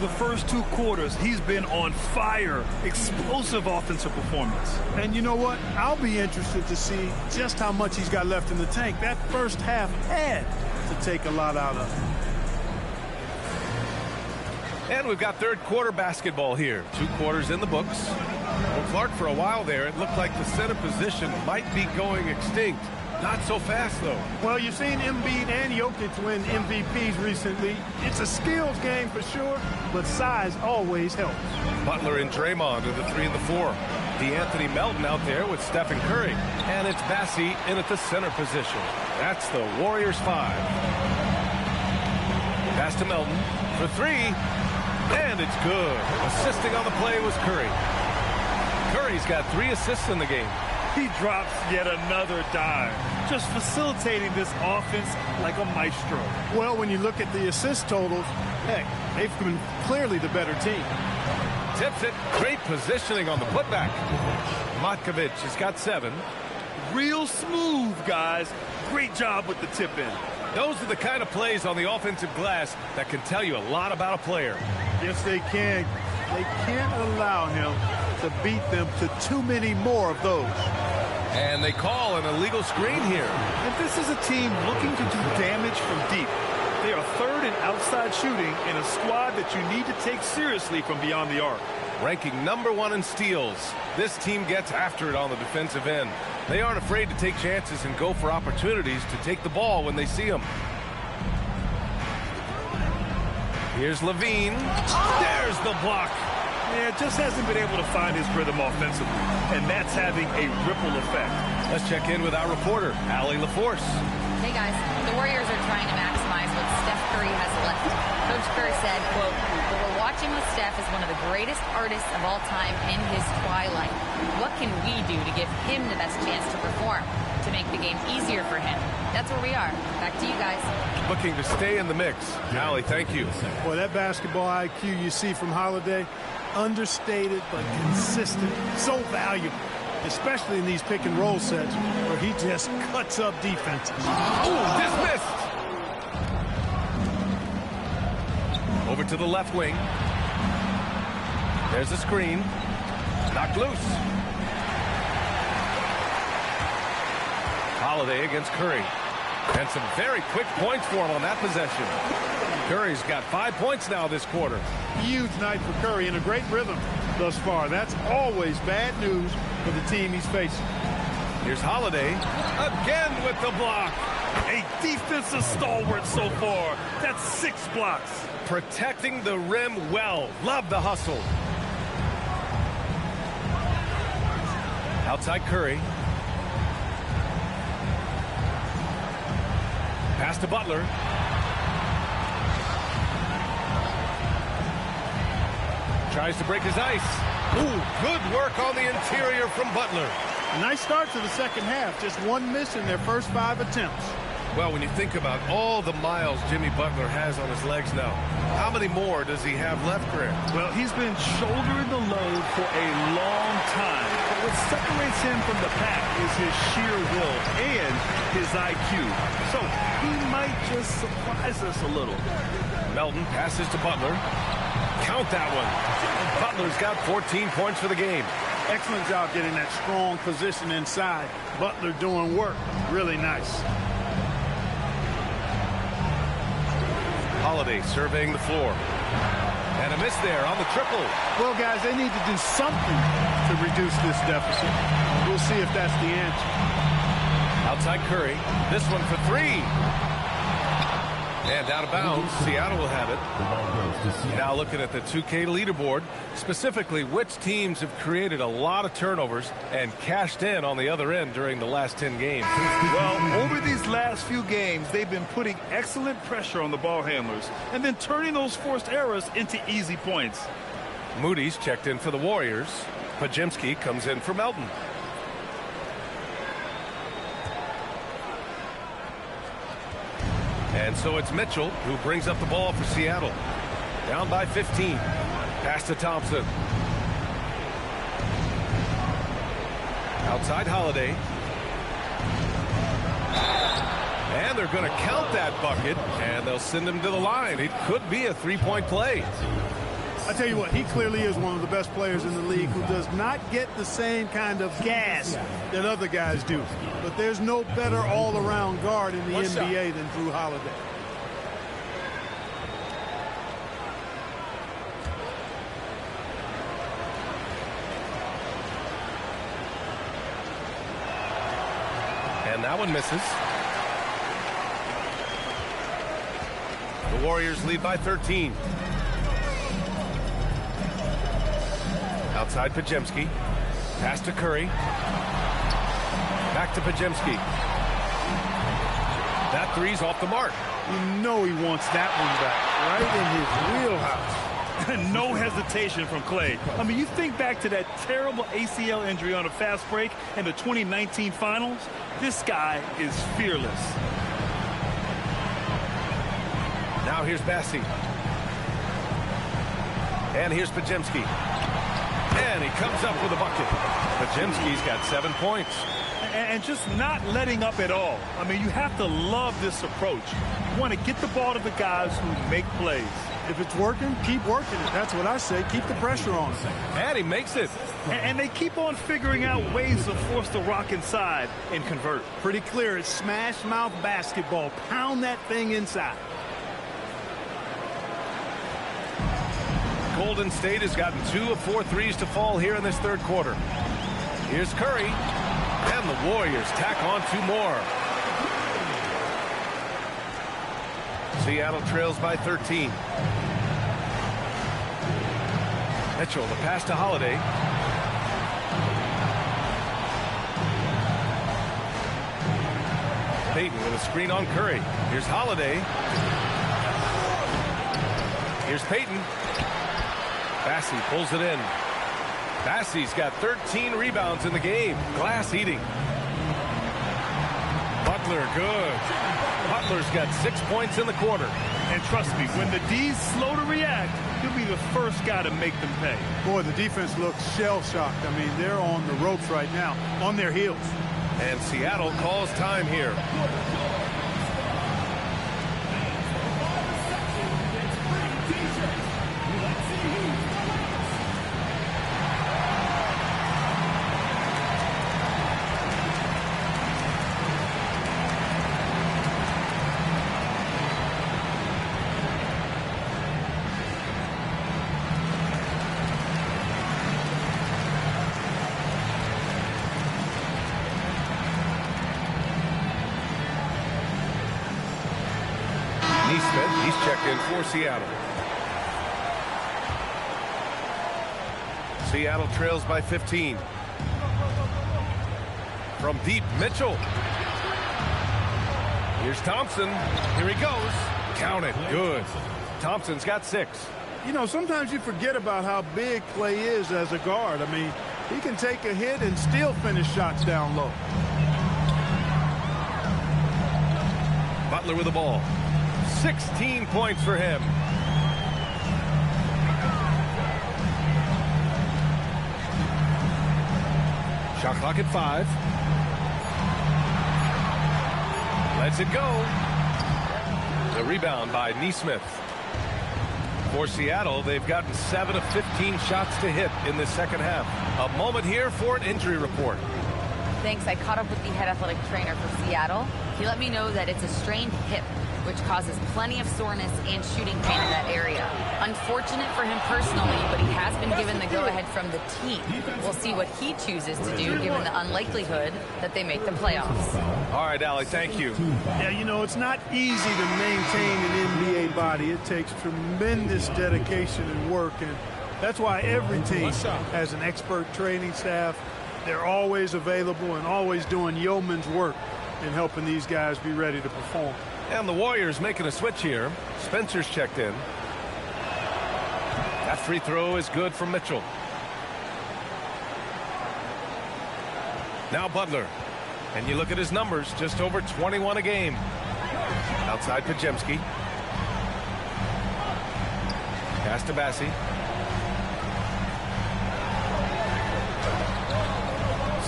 the first 2 quarters, he's been on fire. Explosive offensive performance. And you know what? I'll be interested to see just how much he's got left in the tank. That first half had to take a lot out of him. And we've got third quarter basketball here. 2 quarters in the books. Well, Clark, for a while there, it looked like the center position might be going extinct. Not so fast, though. Well, you've seen Embiid and Jokic win MVPs recently. It's a skills game for sure, but size always helps. Butler and Draymond are the 3 and the 4. D'Anthony Melton out there with Stephen Curry. And it's Bassey in at the center position. That's the Warriors 5. Pass to Melton for 3. And it's good. Assisting on the play was Curry. Curry's got 3 assists in the game. He drops yet another dime, just facilitating this offense like a maestro. Well, when you look at the assist totals, heck, they've been clearly the better team. Tips it. Great positioning on the putback. Matkovic has got 7. Real smooth, guys. Great job with the tip in. Those are the kind of plays on the offensive glass that can tell you a lot about a player. Yes, they can. They can't allow him to beat them to too many more of those. And they call an illegal screen here. And this is a team looking to do damage from deep. They are 3rd in outside shooting in a squad that you need to take seriously from beyond the arc. Ranking #1 in steals. This team gets after it on the defensive end. They aren't afraid to take chances and go for opportunities to take the ball when they see them. Here's Levine. There's the block. Yeah, just hasn't been able to find his rhythm offensively, and that's having a ripple effect. Let's check in with our reporter, Allie LaForce. Hey, guys. The Warriors are trying to maximize what Steph Curry has left. Coach Kerr said, quote, "What we're watching with Steph is one of the greatest artists of all time in his twilight. What can we do to give him the best chance to perform, to make the game easier for him?" That's where we are. Back to you guys. Looking to stay in the mix. Allie, thank you. Boy, that basketball IQ you see from Holiday, understated but consistent, so valuable, especially in these pick and roll sets where he just cuts up defenses. Ooh, dismissed. Over to the left wing. There's a screen. Knocked loose. Holiday against Curry. And some very quick points for him on that possession. Curry's got 5 points now this quarter. Huge night for Curry and a great rhythm thus far. That's always bad news for the team he's facing. Here's Holiday again with the block. A defensive stalwart so far. That's 6 blocks. Protecting the rim well. Love the hustle. Outside Curry. Pass to Butler. Tries to break his ice. Ooh, good work on the interior from Butler. A nice start to the second half. Just 1 miss in their first 5 attempts. Well, when you think about all the miles Jimmy Butler has on his legs now, how many more does he have left, Grant? Well, he's been shouldering the load for a long time. But what separates him from the pack is his sheer will and his IQ. So he might just surprise us a little. Melton passes to Butler. Count that one. Butler's got 14 points for the game. Excellent job getting that strong position inside. Butler doing work. Really nice. Holiday surveying the floor. And a miss there on the triple. Well, guys, they need to do something to reduce this deficit. We'll see if that's the answer. Outside Curry. This one for 3. And out of bounds. Seattle will have it. Now looking at the 2K leaderboard, specifically which teams have created a lot of turnovers and cashed in on the other end during the last 10 games. Well, over these last few games, they've been putting excellent pressure on the ball handlers and then turning those forced errors into easy points. Moody's checked in for the Warriors. Pajemski comes in for Melton. And so it's Mitchell who brings up the ball for Seattle. Down by 15. Pass to Thompson. Outside Holiday. And they're going to count that bucket, and they'll send him to the line. It could be a 3-point play. I tell you what, he clearly is one of the best players in the league who does not get the same kind of gas that other guys do. But there's no better all-around guard in the NBA than Drew Holiday. And that one misses. The Warriors lead by 13. Outside Podziemski. Pass to Curry. Back to Podziemski. That three's off the mark. You know he wants that one back, right in his wheelhouse. No hesitation from Clay. I mean, you think back to that terrible ACL injury on a fast break in the 2019 finals. This guy is fearless. Now here's Bassi. And here's Podziemski. And he comes up with a bucket. Podziemski's got 7 points. And just not letting up at all. I mean, you have to love this approach. You want to get the ball to the guys who make plays. If it's working, keep working it. That's what I say. Keep the pressure on. And he makes it. And they keep on figuring out ways to force the rock inside and convert. Pretty clear. It's smash mouth basketball. Pound that thing inside. Golden State has gotten 2 of 4 threes to fall here in this third quarter. Here's Curry. And the Warriors tack on 2 more. Seattle trails by 13. Mitchell, the pass to Holiday. Payton with a screen on Curry. Here's Holiday. Here's Payton. Bassi pulls it in. Bassi's got 13 rebounds in the game. Glass eating. Butler, good. Butler's got 6 points in the quarter. And trust me, when the D's slow to react, he'll be the first guy to make them pay. Boy, the defense looks shell-shocked. I mean, they're on the ropes right now, on their heels. And Seattle calls time here. He's checked in for Seattle. Seattle trails by 15. From deep, Mitchell. Here's Thompson. Here he goes. Count it. Good. Thompson's got 6. You know, sometimes you forget about how big Clay is as a guard. I mean, he can take a hit and still finish shots down low. Butler with the ball. 16 points for him. Shot clock at 5. Lets it go. The rebound by Nesmith. For Seattle, they've gotten 7 of 15 shots to hit in the second half. A moment here for an injury report. Thanks. I caught up with the head athletic trainer for Seattle. He let me know that it's a strained hip, which causes plenty of soreness and shooting pain in that area. Unfortunate for him personally, but he has been given the go-ahead from the team. We'll see what he chooses to do, given the unlikelihood that they make the playoffs. All right, Allie, thank you. Yeah, you know, it's not easy to maintain an NBA body. It takes tremendous dedication and work, and that's why every team has an expert training staff. They're always available and always doing yeoman's work in helping these guys be ready to perform. And the Warriors making a switch here. Spencer's checked in. That free throw is good from Mitchell. Now Butler. And you look at his numbers, just over 21 a game. Outside Podziemski. Pass to Bassi.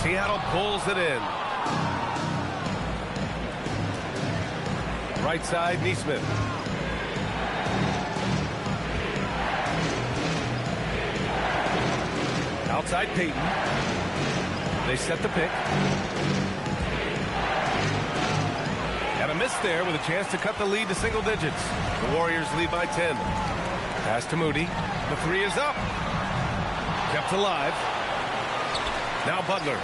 Seattle pulls it in. Right side, Nesmith. outside Peyton. They set the pick. And a miss there with a chance to cut the lead to single digits. The Warriors lead by 10. Pass to Moody. The three is up. Kept alive. Now Butler.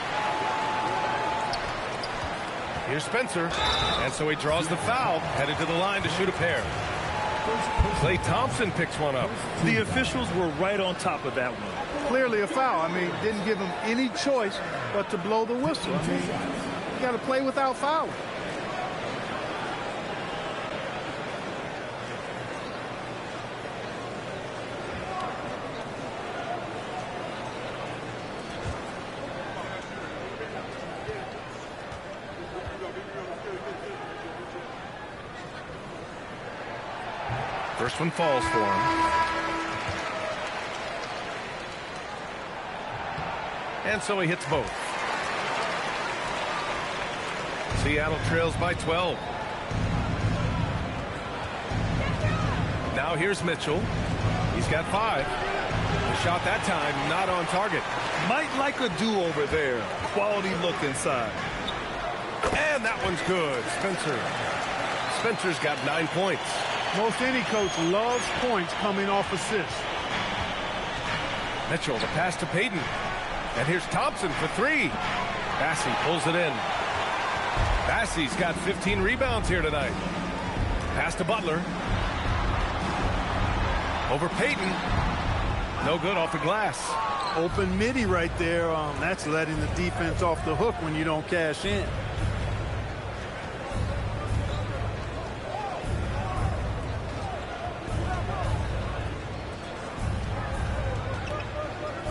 Here's Spencer. And so he draws the foul. Headed to the line to shoot a pair. Klay Thompson picks one up. The officials were right on top of that one. Clearly a foul. I mean, didn't give him any choice but to blow the whistle. I mean, you got to play without fouling. First one falls for him. And so he hits both. Seattle trails by 12. Now here's Mitchell. He's got 5. The shot that time not on target. Might like a do-over there. Quality look inside. And that one's good. Spencer's got 9 points. Most any coach loves points coming off assists. Mitchell, the pass to Peyton. And here's Thompson for 3. Bassey pulls it in. Bassey's got 15 rebounds here tonight. Pass to Butler. Over Peyton. No good off the glass. Open midi right there. That's letting the defense off the hook when you don't cash in.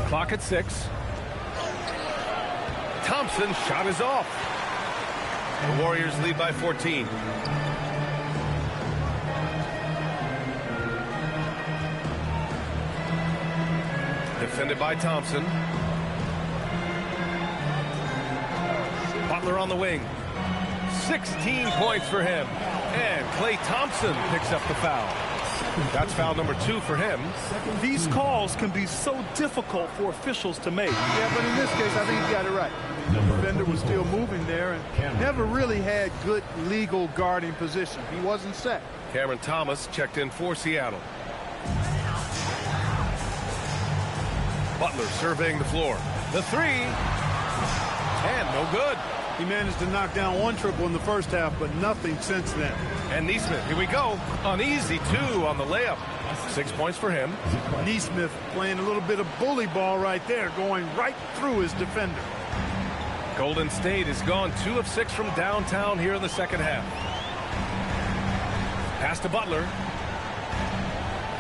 Clock at 6. Thompson's shot is off. The Warriors lead by 14. Defended by Thompson. Butler on the wing. 16 points for him. And Klay Thompson picks up the foul. That's foul number 2 for him. These calls can be so difficult for officials to make. Yeah, but in this case, I think he got it right. The defender was still moving there and never really had good legal guarding position. He wasn't set. Cameron Thomas checked in for Seattle. Butler surveying the floor. The 3. And no good. He managed to knock down 1 triple in the first half, but nothing since then. And Neesmith, here we go. An easy 2 on the layup. 6 points for him. Neesmith playing a little bit of bully ball right there, going right through his defender. Golden State has gone 2 of 6 from downtown here in the second half. Pass to Butler.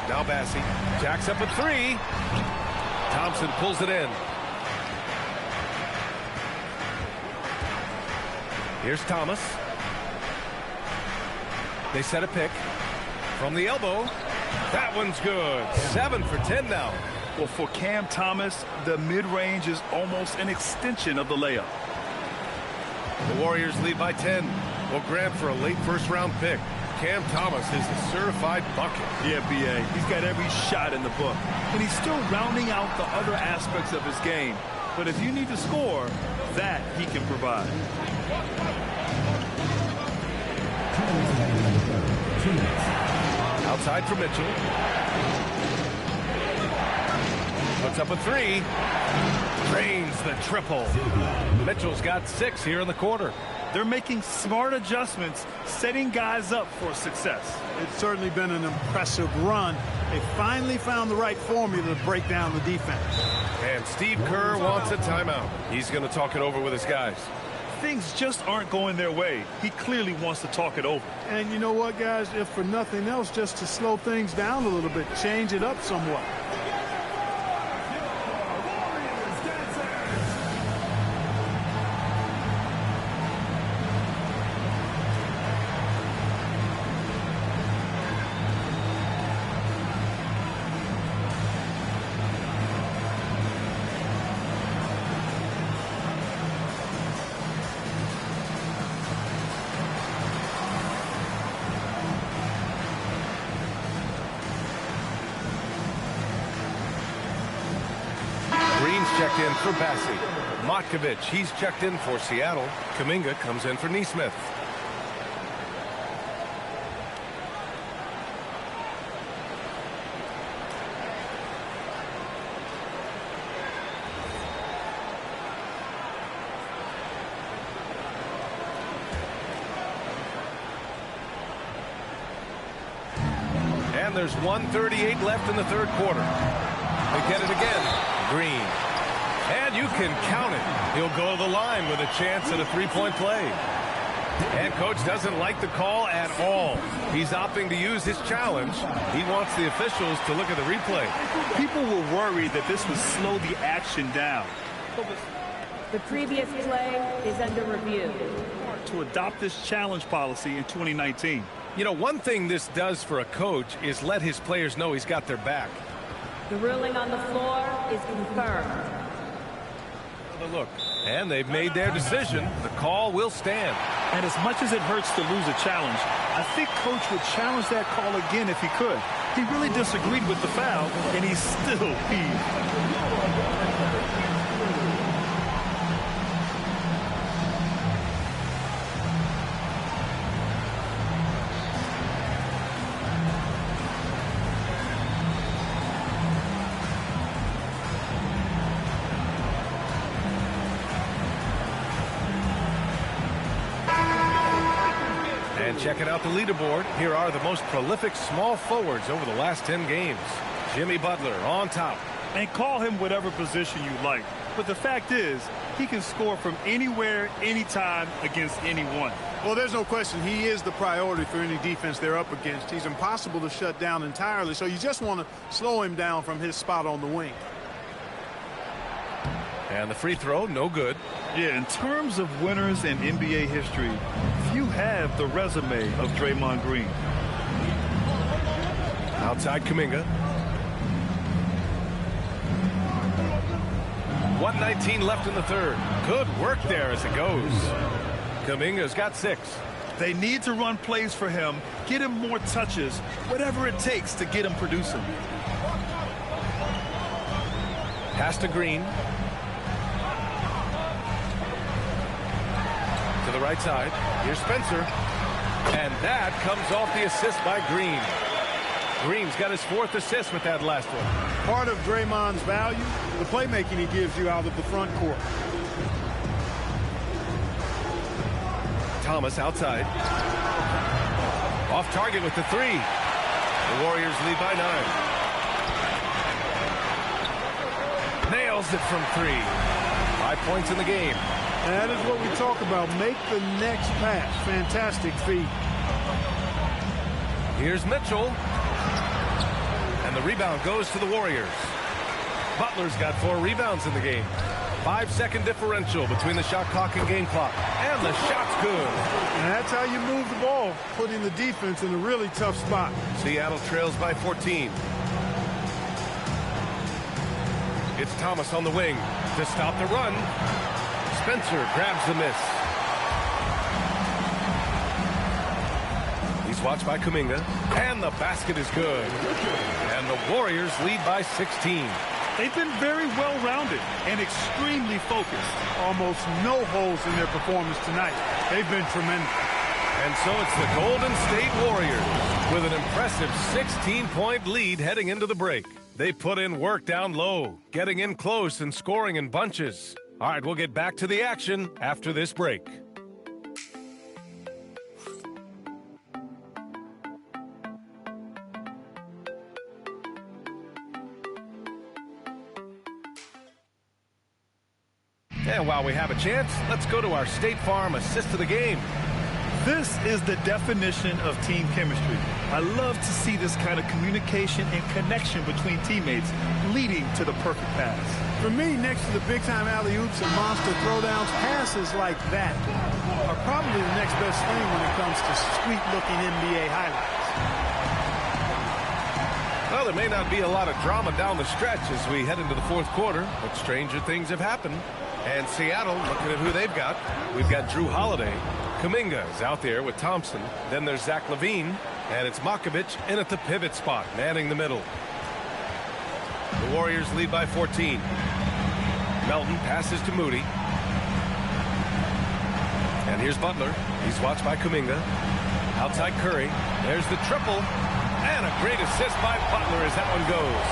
Now Bassey. Jacks up a 3. Thompson pulls it in. Here's Thomas. They set a pick. From the elbow. That one's good. 7 for 10 now. Well, for Cam Thomas, the mid-range is almost an extension of the layup. The Warriors lead by 10. Will grab for a late first-round pick. Cam Thomas is a certified bucket. Yeah, B.A. He's got every shot in the book. And he's still rounding out the other aspects of his game. But if you need to score, that he can provide. Outside for Mitchell. Puts up a 3. Drains the triple. Mitchell's got 6 here in the quarter. They're making smart adjustments, setting guys up for success. It's certainly been an impressive run. They finally found the right formula to break down the defense. And Steve Kerr wants a timeout. He's going to talk it over with his guys. Things just aren't going their way. He clearly wants to talk it over. And you know what, guys? If for nothing else, just to slow things down a little bit, change it up somewhat. checked in for Bassi. Matkovic, he's checked in for Seattle. Kuminga comes in for Neesmith. And there's 1:38 left in the third quarter. They get it again. Green. And you can count it. He'll go to the line with a chance at a three-point play. And coach doesn't like the call at all. He's opting to use his challenge. He wants the officials to look at the replay. People were worried that this would slow the action down. The previous play is under review. To adopt this challenge policy in 2019. You know, one thing this does for a coach is let his players know he's got their back. The ruling on the floor is confirmed. Look, and they've made their decision. The call will stand. And as much as it hurts to lose a challenge, I think coach would challenge that call again if he could. He really disagreed with the foul, and he's still peeved. And checking out the leaderboard, here are the most prolific small forwards over the last 10 games. Jimmy Butler on top. And call him whatever position you like. But the fact is, he can score from anywhere, anytime, against anyone. Well, there's no question he is the priority for any defense they're up against. He's impossible to shut down entirely, so you just want to slow him down from his spot on the wing. And the free throw, no good. Yeah, in terms of winners in NBA history, few have the resume of Draymond Green. Outside Kuminga. 1:19 left in the third. Good work there as it goes. Kuminga's got 6. They need to run plays for him, get him more touches, whatever it takes to get him producing. Pass to Green. To the right side. Here's Spencer. And that comes off the assist by Green. Green's got his 4th assist with that last one. Part of Draymond's value, the playmaking he gives you out of the front court. Thomas outside. Off target with the 3. The Warriors lead by 9. Nails it from 3. 5 points in the game. That is what we talk about. Make the next pass. Fantastic feat. Here's Mitchell. And the rebound goes to the Warriors. Butler's got 4 rebounds in the game. 5-second differential between the shot clock and game clock. And the shot's good. And that's how you move the ball, putting the defense in a really tough spot. Seattle trails by 14. It's Thomas on the wing to stop the run. Spencer grabs the miss. He's watched by Kuminga. And the basket is good. And the Warriors lead by 16. They've been very well-rounded and extremely focused. Almost no holes in their performance tonight. They've been tremendous. And so it's the Golden State Warriors with an impressive 16-point lead heading into the break. They put in work down low, getting in close and scoring in bunches. All right, we'll get back to the action after this break. And while we have a chance, let's go to our State Farm assist of the game. This is the definition of team chemistry. I love to see this kind of communication and connection between teammates leading to the perfect pass. For me, next to the big-time alley-oops and monster throwdowns, passes like that are probably the next best thing when it comes to sweet-looking NBA highlights. Well, there may not be a lot of drama down the stretch as we head into the fourth quarter, but stranger things have happened. And Seattle, looking at who they've got, we've got Drew Holiday. Kuminga is out there with Thompson. Then there's Zach LaVine, and it's Matkovic in at the pivot spot, manning the middle. The Warriors lead by 14. Melton passes to Moody. And here's Butler. He's watched by Kuminga. Outside Curry. There's the triple. And a great assist by Butler as that one goes.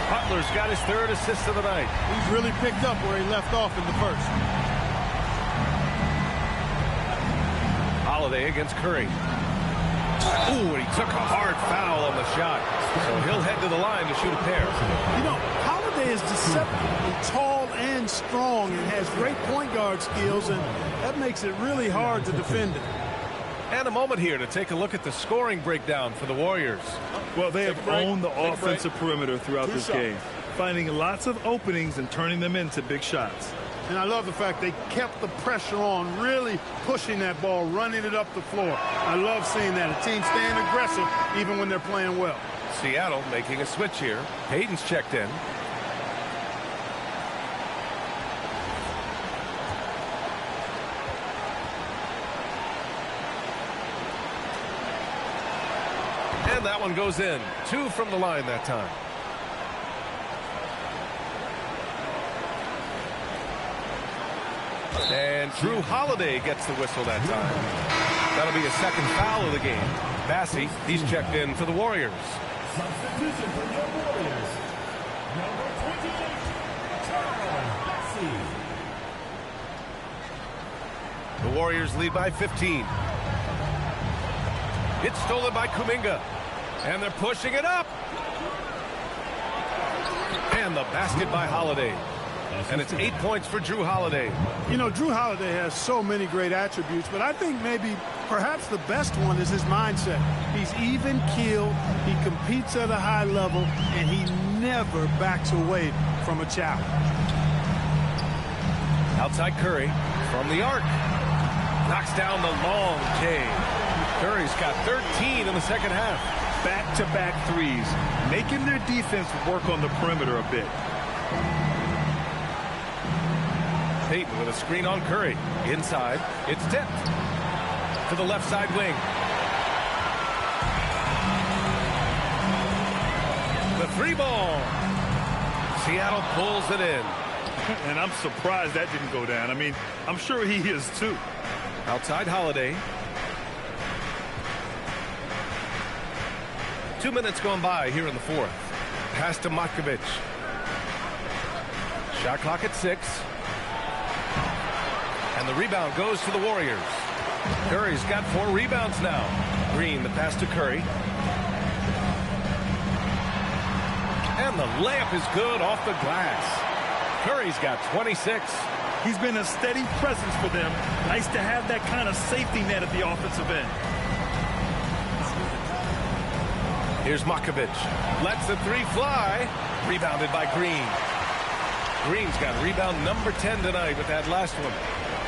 Butler's got his third assist of the night. He's really picked up where he left off in the first. Holiday against Curry. Ooh, and he took a hard foul on the shot. So he'll head to the line to shoot a pair. You know, Holiday is deceptively tall and strong and has great point guard skills, and that makes it really hard to defend him. And a moment here to take a look at the scoring breakdown for the Warriors. Well, they have owned the offensive perimeter throughout this game, finding lots of openings and turning them into big shots. And I love the fact they kept the pressure on, really pushing that ball, running it up the floor. I love seeing that. A team staying aggressive even when they're playing well. Seattle making a switch here. Payton's checked in. And that one goes in. 2 from the line that time. And Drew Holiday gets the whistle that time. That'll be a second foul of the game. Bassey, he's checked in for the Warriors. Substitution for the Warriors. Number 28, Bassey. The Warriors lead by 15. It's stolen by Kuminga. And they're pushing it up. And the basket by Holiday. And it's 8 points for Drew Holiday. You know, Drew Holiday has so many great attributes, but I think perhaps the best one is his mindset. He's even-keeled, he competes at a high level, and he never backs away from a challenge. Outside Curry from the arc. Knocks down the long K. Curry's got 13 in the second half. Back-to-back threes, making their defense work on the perimeter a bit. Payton with a screen on Curry. Inside, it's tipped to the left side wing. The 3-ball. Seattle pulls it in. And I'm surprised that didn't go down. I mean, I'm sure he is too. Outside Holiday. 2 minutes gone by here in the fourth. Pass to Matkovic. Shot clock at 6. And the rebound goes to the Warriors. Curry's got 4 rebounds now. Green, the pass to Curry. And the layup is good off the glass. Curry's got 26. He's been a steady presence for them. Nice to have that kind of safety net at the offensive end. Here's Matkovic. Lets the 3 fly. Rebounded by Green. Green's got rebound number 10 tonight with that last one.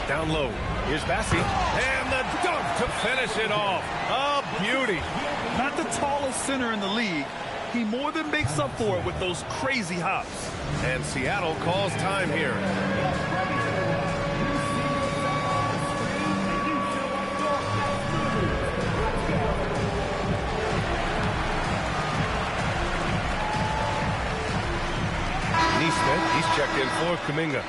Down low. Here's Bassey. And the dunk to finish it off. A beauty. Not the tallest center in the league. He more than makes up for it with those crazy hops. And Seattle calls time here. Neesmith, he's checked in for Kuminga.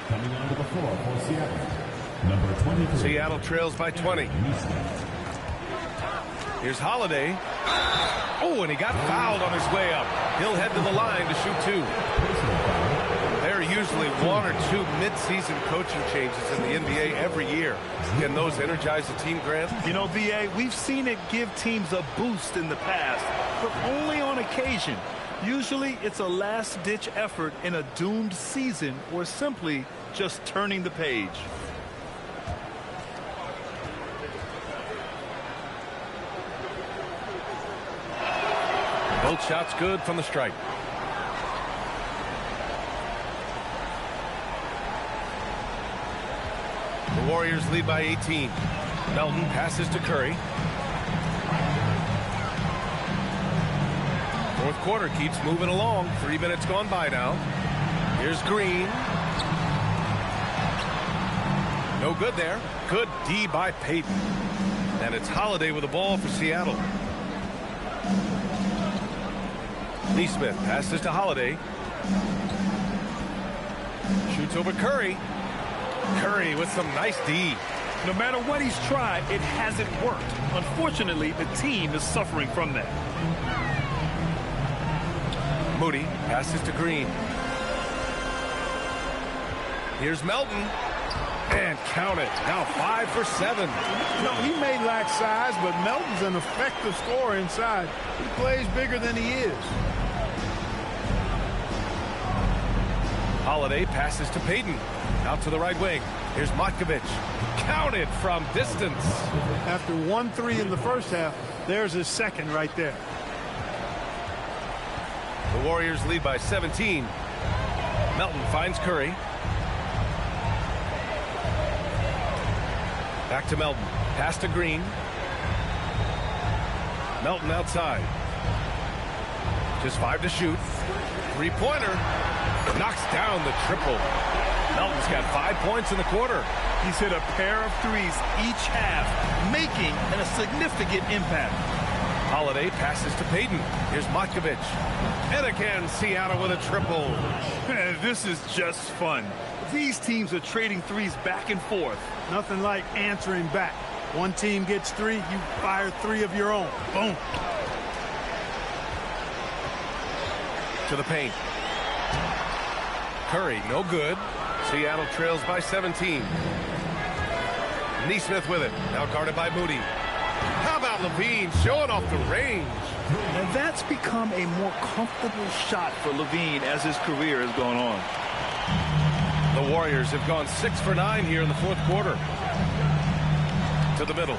Coming onto the floor for Seattle. Number 23. Seattle trails by 20. Here's Holiday. Oh, and he got fouled on his way up. He'll head to the line to shoot 2. There are usually 1 or 2 mid-season coaching changes in the NBA every year. Can those energize the team, Grant? You know, B.A., we've seen it give teams a boost in the past, but only on occasion. Usually it's a last-ditch effort in a doomed season or simply just turning the page. Both shots good from the stripe. The Warriors lead by 18. Melton passes to Curry. Fourth quarter keeps moving along. 3 minutes gone by now. Here's Green. No good there. Good D by Payton. And it's Holiday with the ball for Seattle. Neesmith passes to Holiday. Shoots over Curry. Curry with some nice D. No matter what he's tried, it hasn't worked. Unfortunately, the team is suffering from that. Moody passes to Green. Here's Melton. And count it. Now 5 for 7. You know, he may lack size, but Melton's an effective scorer inside. He plays bigger than he is. Holiday passes to Payton. Out to the right wing. Here's Matkovic. Counted from distance. After 1-3 in the first half, there's his second right there. The Warriors lead by 17. Melton finds Curry. Back to Melton. Pass to Green. Melton outside. Just 5 to shoot. Three-pointer. Knocks down the triple. Melton's got 5 points in the quarter. He's hit a pair of threes each half, making a significant impact. Holiday passes to Payton. Here's Matkovic. And again, Seattle with a triple. This is just fun. These teams are trading threes back and forth. Nothing like answering back. One team gets 3, you fire 3 of your own. Boom. To the paint. Curry, no good. Seattle trails by 17. Neesmith with it. Now guarded by Moody. How about Levine showing off the range? And that's become a more comfortable shot for Levine as his career has gone on. The Warriors have gone 6 for 9 here in the fourth quarter. To the middle.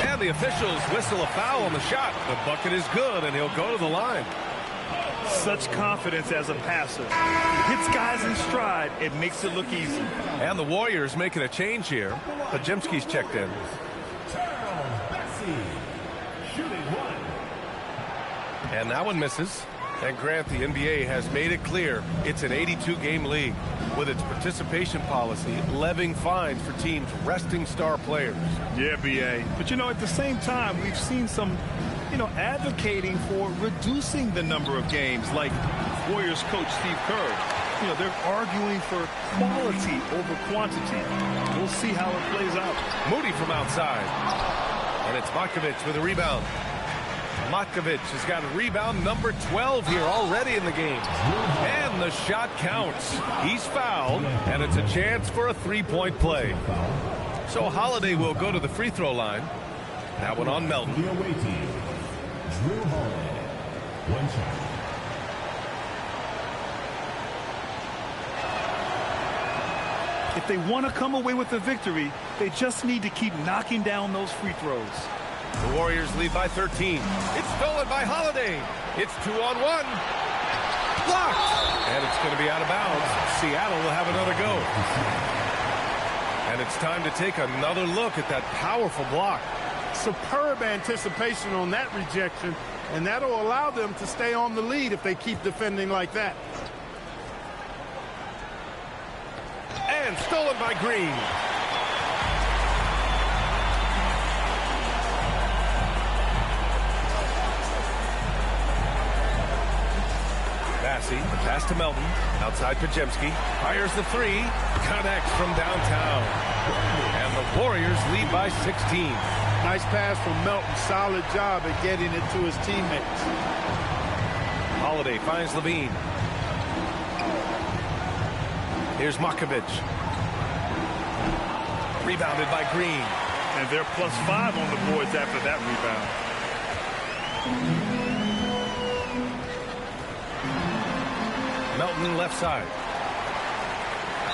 And the officials whistle a foul on the shot. The bucket is good, and he'll go to the line. Such confidence as a passer. He hits guys in stride. It makes it look easy. And the Warriors making a change here. Pajemski's checked in. And that one misses. And Grant, the NBA has made it clear it's an 82-game league with its participation policy levying fines for teams resting star players. Yeah, B.A. But, you know, at the same time, we've seen some, advocating for reducing the number of games, like Warriors coach Steve Kerr. They're arguing for quality over quantity. We'll see how it plays out. Moody from outside. And it's Matkovic with a rebound. Matkovic has got rebound number 12 here already in the game. And the shot counts. He's fouled, and it's a chance for a three-point play. So Holiday will go to the free throw line. That one on Melton. The away team, Drew Holiday. One shot. If they want to come away with a victory, they just need to keep knocking down those free throws. The Warriors lead by 13. It's stolen by Holiday. It's 2-on-1. Blocked. And it's going to be out of bounds. Seattle will have another go. And it's time to take another look at that powerful block. Superb anticipation on that rejection, and that'll allow them to stay on the lead if they keep defending like that. And stolen by Green. Pass to Melton. Outside Pajemski. Fires the three. Connects from downtown. And the Warriors lead by 16. Nice pass from Melton. Solid job at getting it to his teammates. Holiday finds Levine. Here's Matkovic. Rebounded by Green. And they're +5 on the boards after that rebound. Melton left side.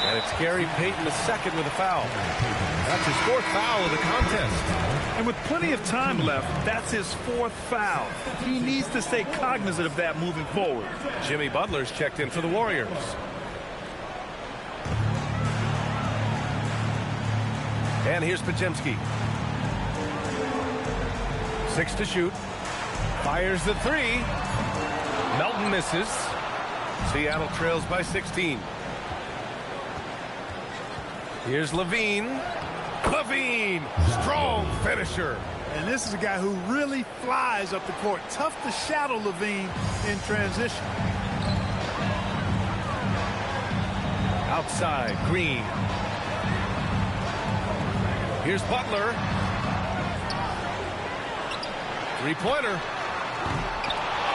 And it's Gary Payton the second with a foul. That's his 4th foul of the contest. And with plenty of time left, that's his 4th foul. He needs to stay cognizant of that moving forward. Jimmy Butler's checked in for the Warriors. And here's Pajemski. 6 to shoot. Fires the three. Melton misses. Seattle trails by 16. Here's Levine. Levine, strong finisher. And this is a guy who really flies up the court. Tough to shadow Levine in transition. Outside, Green. Here's Butler. Three-pointer.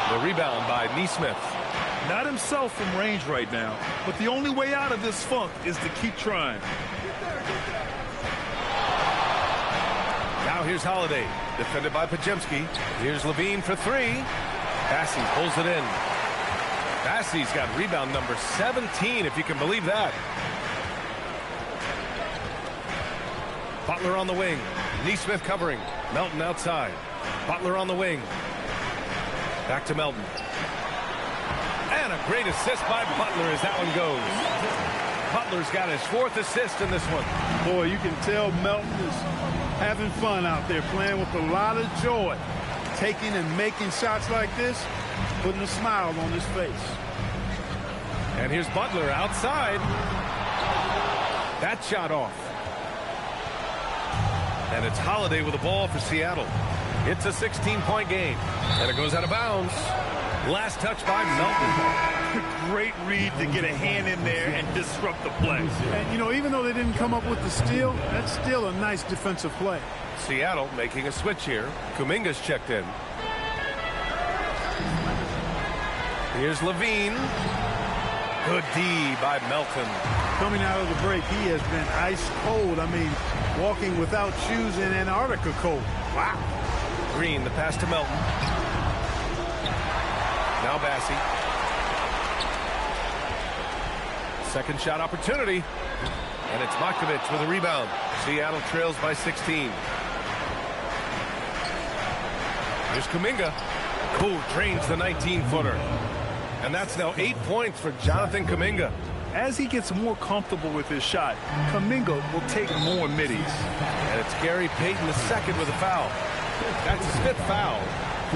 The rebound by Nesmith. Not himself from range right now, but the only way out of this funk is to keep trying. Now here's Holiday, defended by Pajemski. Here's Levine for three. Bassey pulls it in. Bassey's got rebound number 17, if you can believe that. Butler on the wing. Nesmith covering. Melton outside. Butler on the wing. Back to Melton. And a great assist by Butler as that one goes. Butler's got his 4th assist in this one. Boy, you can tell Melton is having fun out there, playing with a lot of joy. Taking and making shots like this, putting a smile on his face. And here's Butler outside. That shot off. And it's Holiday with the ball for Seattle. It's a 16-point game. And it goes out of bounds. Last touch by Melton. Great read to get a hand in there and disrupt the play. And, you know, even though they didn't come up with the steal, that's still a nice defensive play. Seattle making a switch here. Kuminga's checked in. Here's Levine. Good D by Melton. Coming out of the break, he has been ice cold. I mean, walking without shoes in Antarctica cold. Wow. Green, the pass to Melton. Now Bassey. Second shot opportunity. And it's Makovich with a rebound. Seattle trails by 16. Here's Kuminga. Cool drains the 19-footer. And that's now 8 points for Jonathan Kuminga. As he gets more comfortable with his shot, Kuminga will take more middies. And it's Gary Payton II with a foul. That's his 5th foul.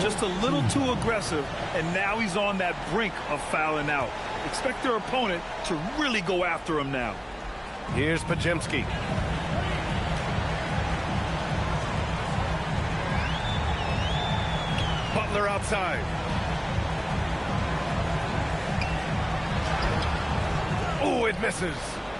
Just a little too aggressive, and now he's on that brink of fouling out. Expect their opponent to really go after him now. Here's Pajemski. Butler outside. Oh, it misses.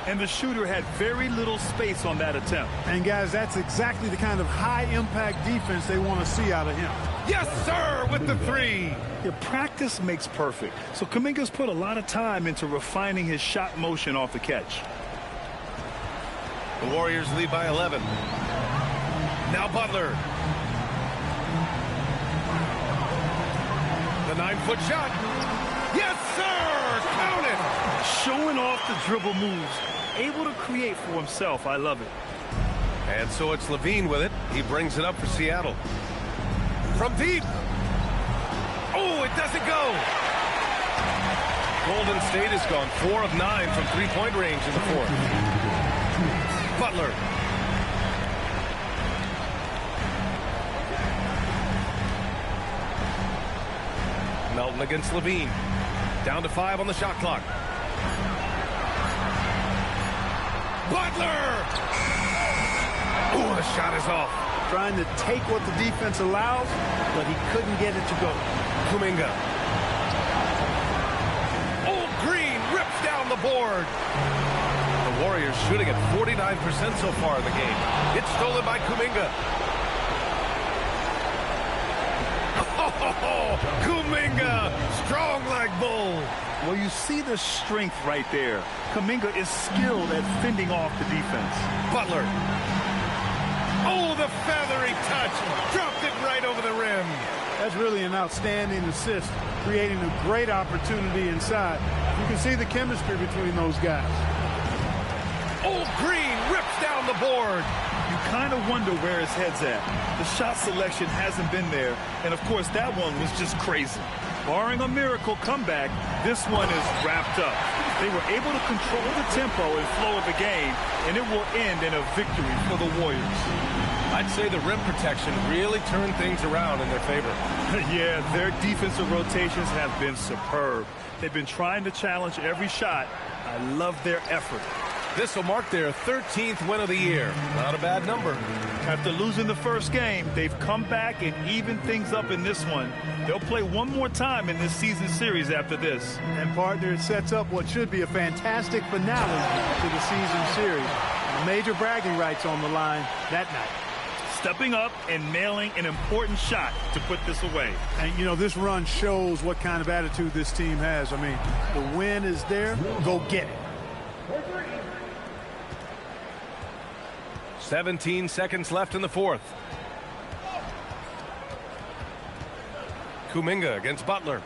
And the shooter had very little space on that attempt. And, guys, that's exactly the kind of high-impact defense they want to see out of him. Yes, sir, with the three. Yeah, practice makes perfect. So Kuminga's put a lot of time into refining his shot motion off the catch. The Warriors lead by 11. Now Butler. The 9-foot shot. Yes, sir! Count it! Showing off the dribble moves. Able to create for himself. I love it. And so it's Levine with it. He brings it up for Seattle. From deep. Oh, it doesn't go. Golden State has gone 4 of 9 from three-point range in the 4th. Butler. Melton against Levine. Down to 5 on the shot clock. Butler! Oh, the shot is off. Trying to take what the defense allows, but he couldn't get it to go. Kuminga. Oh, Green rips down the board. The Warriors shooting at 49% so far in the game. It's stolen by Kuminga. Oh, Kuminga, strong like bull. Well, you see the strength right there. Kuminga is skilled at fending off the defense. Butler. Oh, the feathery touch. Dropped it right over the rim. That's really an outstanding assist, creating a great opportunity inside. You can see the chemistry between those guys. Oh, Green rips down the board. You kind of wonder where his head's at. The shot selection hasn't been there, and of course that one was just crazy. Barring a miracle comeback, this one is wrapped up. They were able to control the tempo and flow of the game, and it will end in a victory for the Warriors. I'd say the rim protection really turned things around in their favor. Yeah, their defensive rotations have been superb. They've been trying to challenge every shot. I love their effort. This will mark their 13th win of the year. Not a bad number. After losing the first game, they've come back and evened things up in this one. They'll play one more time in this season series after this. And partner, it sets up what should be a fantastic finale to the season series. Major bragging rights on the line that night. Stepping up and nailing an important shot to put this away. And, you know, this run shows what kind of attitude this team has. I mean, the win is there. Go get it. 17 seconds left in the fourth. Kuminga against Butler.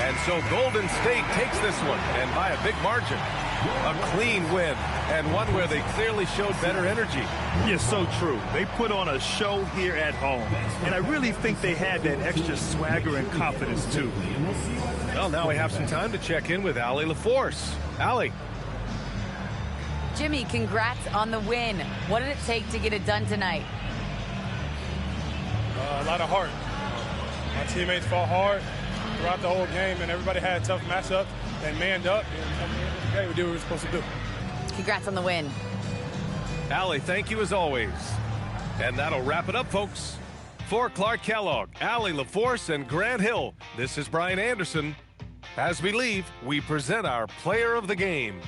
And so Golden State takes this one, and by a big margin. A clean win, and one where they clearly showed better energy. Yeah, so true. They put on a show here at home, and I really think they had that extra swagger and confidence, too. Well, now we have some time to check in with Allie LaForce. Allie. Jimmy, congrats on the win. What did it take to get it done tonight? A lot of heart. My teammates fought hard throughout the whole game, and everybody had a tough matchup and manned up. And okay, we did what we were supposed to do. Congrats on the win. Allie, thank you as always. And that'll wrap it up, folks. For Clark Kellogg, Allie LaForce, and Grant Hill, this is Brian Anderson. As we leave, we present our player of the game.